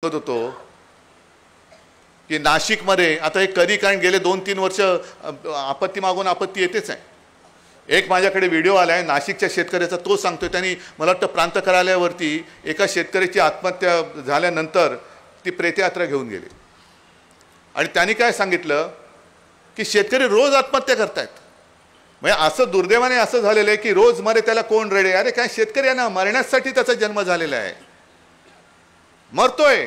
होतो की नाशिकमध्ये आता हे कधी कारण गेले 2-3 वर्ष आपत्ती मागून आपत्ती येतेच आहे. एक माझ्याकडे व्हिडिओ आला आहे नाशिकच्या शेतकऱ्याचा, तो सांगतोय त्यांनी मला वाटतं प्रांत कार्यालयावरती एका शेतकऱ्याची आत्महत्या झाल्यानंतर ती प्रेतयात्रा घेऊन गेली आणि त्यांनी काय सांगितलं की शेतकरी रोज आत्महत्या करतायत. म्हणजे असं दुर्दैवाने असं झालेलं आहे की रोज मरे त्याला कोण रडे. अरे काय शेतकरी आहे ना, मरण्यासाठी त्याचा जन्म झालेला आहे, मरतोय,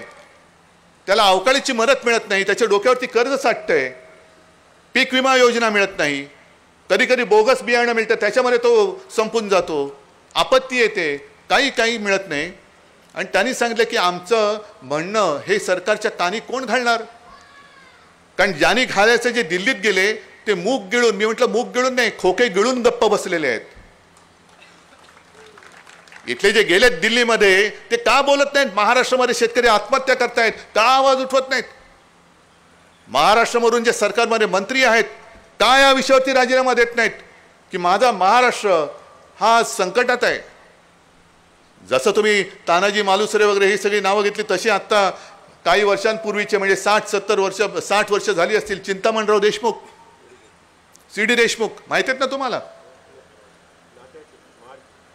त्याला अवकाळीची मदत मिळत नाही, त्याच्या डोक्यावरती कर्ज साठतंय, पीक विमा योजना मिळत नाही, कधी कधी बोगस बियाणं मिळतं त्याच्यामध्ये तो संपून जातो, आपत्ती येते, काही मिळत नाही. आणि त्यांनी सांगितलं की आमचं म्हणणं हे सरकारच्या कानी कोण घालणार, कारण ज्यांनी घालायचं जे दिल्लीत गेले ते मूग गिळून, मी म्हटलं मूग गिळून नाही, खोके गिळून गप्प बसलेले आहेत. इथले जे गेलेत दिल्लीमध्ये ते का बोलत नाहीत, महाराष्ट्रामध्ये शेतकरी आत्महत्या करतायत का आवाज उठवत नाहीत, महाराष्ट्रामधून जे सरकारमध्ये मंत्री आहेत का या विषयावरती राजीनामा देत नाहीत की माझा महाराष्ट्र हा संकटात आहे. जसं तुम्ही तानाजी मालुसरे वगैरे ही सगळी नावं घेतली तशी आत्ता काही वर्षांपूर्वीचे म्हणजे 60 वर्ष झाली असतील चिंतामणराव देशमुख, CD देशमुख माहिती आहेत ना तुम्हाला,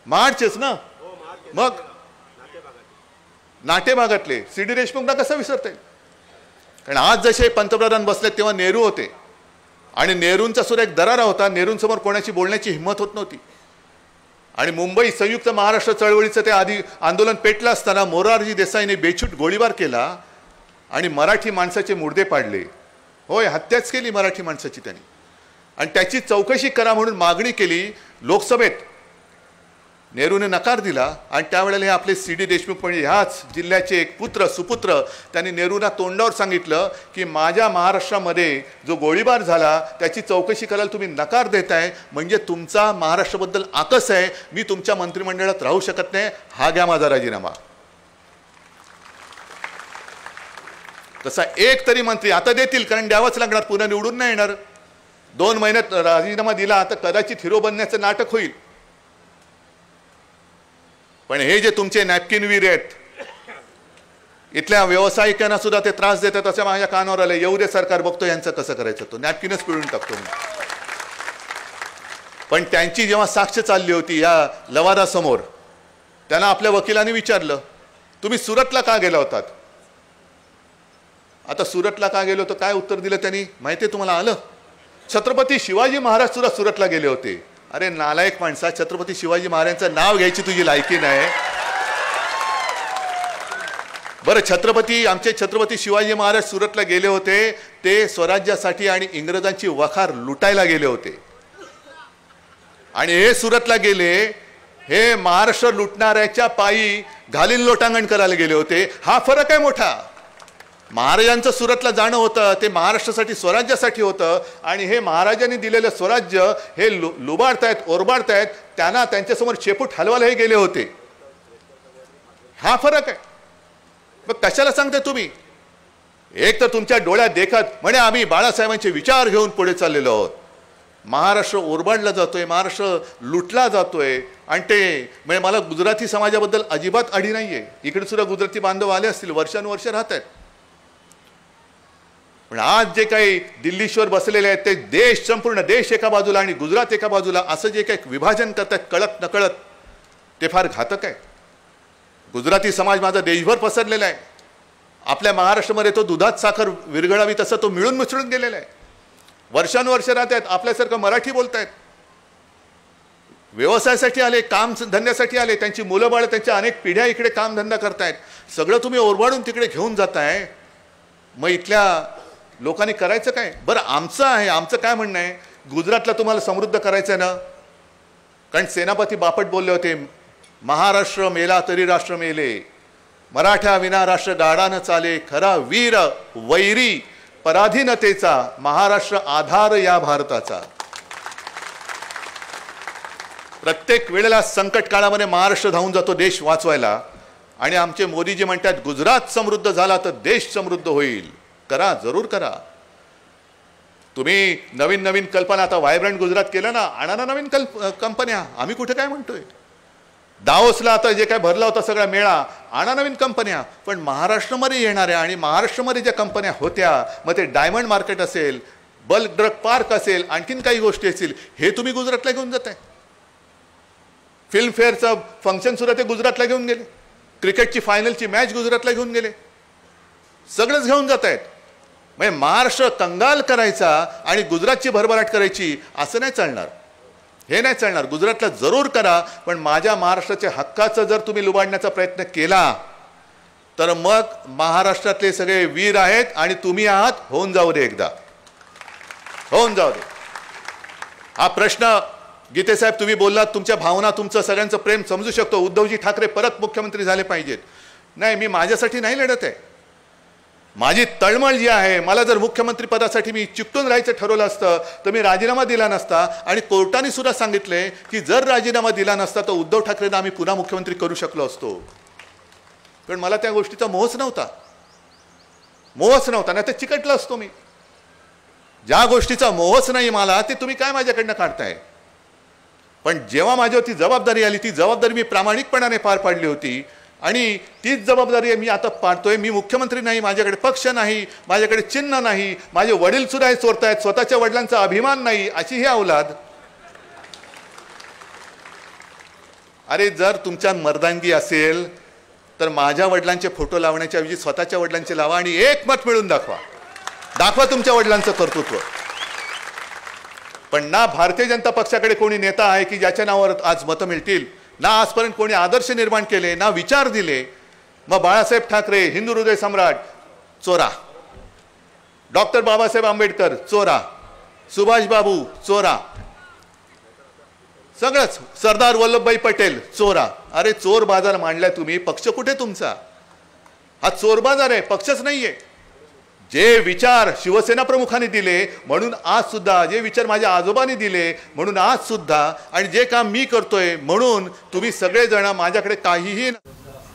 महाडचेच ना, मग नाटे भागातले CD देशमुखना कसं विसरता येईल. कारण आज जसे पंतप्रधान बसले तेव्हा नेहरू होते आणि नेहरूंचा सुद्धा एक दरारा होता, नेहरूंसमोर कोणाची बोलण्याची हिंमत होत नव्हती. आणि मुंबई संयुक्त महाराष्ट्र चळवळीचं ते आधी आंदोलन पेटलं असताना मोरारजी देसाईने बेछूट गोळीबार केला आणि मराठी माणसाचे मुर्दे पाडले. होय, हत्याच केली मराठी माणसाची त्यांनी आणि त्याची चौकशी करा म्हणून मागणी केली लोकसभेत. नेहरूने नकार दिला आणि त्यावेळेला हे आपले CD देशमुख म्हणजे ह्याच जिल्ह्याचे एक पुत्र सुपुत्र त्यांनी नेहरूंना तोंडावर सांगितलं की माझ्या महाराष्ट्रामध्ये जो गोळीबार झाला त्याची चौकशी करायला तुम्ही नकार देताय म्हणजे तुमचा महाराष्ट्राबद्दल आकस आहे, मी तुमच्या मंत्रिमंडळात राहू शकत नाही, हा घ्या माझा राजीनामा. तसा एक तरी मंत्री आता देतील, कारण द्यावंच लागणार, पुन्हा निवडून नाही येणार. 2 महिन्यात राजीनामा दिला तर कदाचित हिरो बनण्याचं नाटक होईल. पण हे जे तुमचे नॅपकिन वीर आहेत इथल्या व्यावसायिकांना सुद्धा ते त्रास देतात असं माझ्या कानावर आलं. येऊ दे सरकार, बघतो यांचं कसं करायचं, तो नॅपकिनच पिळून टाकतो. पण त्यांची जेव्हा साक्ष चालली होती या लवादासमोर, त्यांना आपल्या वकिलांनी विचारलं तुम्ही सुरतला का गेला होतात. आता सुरतला का गेलो तर काय उत्तर दिलं त्यांनी माहिती आहे तुम्हाला, आलं छत्रपती शिवाजी महाराज सुद्धा सुरतला गेले होते. अरे नालायक माणसा, छत्रपती शिवाजी महाराजांचं नाव घ्यायची तुझी लायकी नाही. बरं, आमचे छत्रपती शिवाजी महाराज सुरतला गेले होते ते स्वराज्यासाठी आणि इंग्रजांची वखार लुटायला गेले होते आणि हे सुरतला गेले हे महाराष्ट्र लुटणाऱ्याच्या पायी घालील लोटांगण करायला गेले होते. हा फरक आहे मोठा. महाराजांचं सुरतला जाणं होतं ते महाराष्ट्रासाठी स्वराज्यासाठी होतं आणि हे महाराजांनी दिलेलं स्वराज्य हे लुबाडतायत ओरबाडतायत, त्यांना त्यांच्यासमोर चेपूट हलवायला हे गेले होते. हा फरक आहे. मग कशाला सांगते तुम्ही, एक तर तुमच्या डोळ्यात देखत म्हणे आम्ही बाळासाहेबांचे विचार घेऊन पुढे चाललेलो आहोत, महाराष्ट्र ओरबाडला जातोय, महाराष्ट्र लुटला जातोय. आणि ते म्हणजे मला गुजराती समाजाबद्दल अजिबात अडी नाहीये, इकडे सुद्धा गुजराती बांधव आले असतील, वर्षानुवर्ष राहत आहेत. पण आज जे काही दिल्लीश्वर बसलेले आहेत ते देश, संपूर्ण देश एका बाजूला आणि गुजरात एका बाजूला असं जे काही विभाजन करतात कळत नकळत, ते फार घातक आहे. गुजराती समाज माझा देशभर पसरलेला आहे. आपल्या महाराष्ट्रामध्ये तो दुधात साखर विरघळावी तसं तो मिळून मिसळून गेलेला आहे. वर्षानुवर्ष राहत आहेत, आपल्यासारखं मराठी बोलतायत, व्यवसायासाठी आले, काम धंद्यासाठी आले, त्यांची मुलं बाळ त्यांच्या अनेक पिढ्या इकडे कामधंदा करतायत, सगळं तुम्ही ओरबाडून तिकडे घेऊन जाताय. मग इथल्या लोकांनी करायचं काय. बरं, आमचं काय म्हणणं आहे, गुजरातला तुम्हाला समृद्ध करायचं आहे ना, कारण सेनापती बापट बोलले होते महाराष्ट्र मेला तरी राष्ट्र मेले, मराठा विना राष्ट्र गाडा न चाले, खरा वीर वैरी पराधीनतेचा, महाराष्ट्र आधार या भारताचा. प्रत्येक वेळेला संकट काळामध्ये महाराष्ट्र धावून जातो देश वाचवायला आणि आमचे मोदीजी म्हणतात गुजरात समृद्ध झाला तर देश समृद्ध होईल. करा, जरूर करा. तुम्ही नवीन कल्पना, आता व्हायब्रंट गुजरात केलं ना, आणा ना नवीन कंपन्या, आम्ही कुठे काय म्हणतोय. दाओसला आता जे काय भरला होता सगळा मेळा, आणा नवीन कंपन्या, पण महाराष्ट्रामध्ये येणाऱ्या आणि महाराष्ट्रामध्ये ज्या कंपन्या होत्या, मग ते डायमंड मार्केट असेल, बल्क ड्रग पार्क असेल, आणखीन काही गोष्टी असतील, हे तुम्ही गुजरातला घेऊन जाताय. फिल्मफेअरचं फंक्शन सुद्धा ते गुजरातला घेऊन गेले, क्रिकेटची फायनलची मॅच गुजरातला घेऊन गेले, सगळंच घेऊन जात आहेत. म्हणजे महाराष्ट्र कंगाल करायचा आणि गुजरातची भरभराट करायची असं नाही चालणार, हे नाही चालणार. गुजरातला जरूर करा, पण माझ्या महाराष्ट्राच्या हक्काचं जर तुम्ही लुबाडण्याचा प्रयत्न केला तर मग महाराष्ट्रातले सगळे वीर आहेत आणि तुम्ही आहात, होऊन जाऊ दे, एकदा होऊन जाऊ दे. हा प्रश्न गीतेसाहेब तुम्ही बोललात, तुमच्या भावना, तुमचं सगळ्यांचं प्रेम समजू शकतो. उद्धवजी ठाकरे परत मुख्यमंत्री झाले पाहिजेत. नाही, मी माझ्यासाठी नाही लढत आहे. माझी तळमळ जी आहे, मला जर मुख्यमंत्री पदासाठी मी चिकटून राहायचं ठरवलं असतं तर मी राजीनामा दिला नसता. आणि कोर्टाने सुद्धा सांगितले की जर राजीनामा दिला नसता तर उद्धव ठाकरेंना आम्ही पुन्हा मुख्यमंत्री करू शकलो असतो. पण मला त्या गोष्टीचा मोहच नव्हता, नाही तर चिकटलं असतो मी. ज्या गोष्टीचा मोहच नाही मला, ते तुम्ही काय माझ्याकडनं काढताय. पण जेव्हा माझ्यावरती जबाबदारी आली, ती जबाबदारी मी प्रामाणिकपणाने पार पाडली होती आणि तीच जबाबदारी मी आता पाडतोय. मी मुख्यमंत्री नाही, माझ्याकडे पक्ष नाही, माझ्याकडे चिन्ह नाही, माझे वडील सुद्धा हे चोरतायत, स्वतःच्या वडिलांचा अभिमान नाही, अशी ही औलाद. अरे जर तुमच्या मर्दानगी असेल तर माझ्या वडिलांचे फोटो लावण्याच्या ऐवजी स्वतःच्या वडिलांचे लावा आणि एक मत मिळून दाखवा तुमच्या वडिलांचं कर्तृत्व. पण ना भारतीय जनता पक्षाकडे कोणी नेता आहे की ज्याच्या नावावर आज मतं मिळतील, ना आजपर्यंत कोणी आदर्श निर्माण केले, ना विचार दिले. मग बाळासाहेब ठाकरे हिंदू हृदय सम्राट चोरा, डॉक्टर बाबासाहेब आंबेडकर चोरा, सुभाषबाबू चोरा, सगळंच, सरदार वल्लभभाई पटेल चोरा. अरे चोर बाजार मांडलाय तुम्ही, पक्ष कुठे तुमचा? हा चोर बाजार आहे, पक्षच नाहीये. जे विचार शिवसेना प्रमुखांनी दिले म्हणून आज सुद्धा, जे विचार माझ्या आजोबांनी दिले म्हणून आज सुद्धा, आणि जे काम मी करतोय म्हणून तुम्ही सगळेजण माझ्याकडे काहीही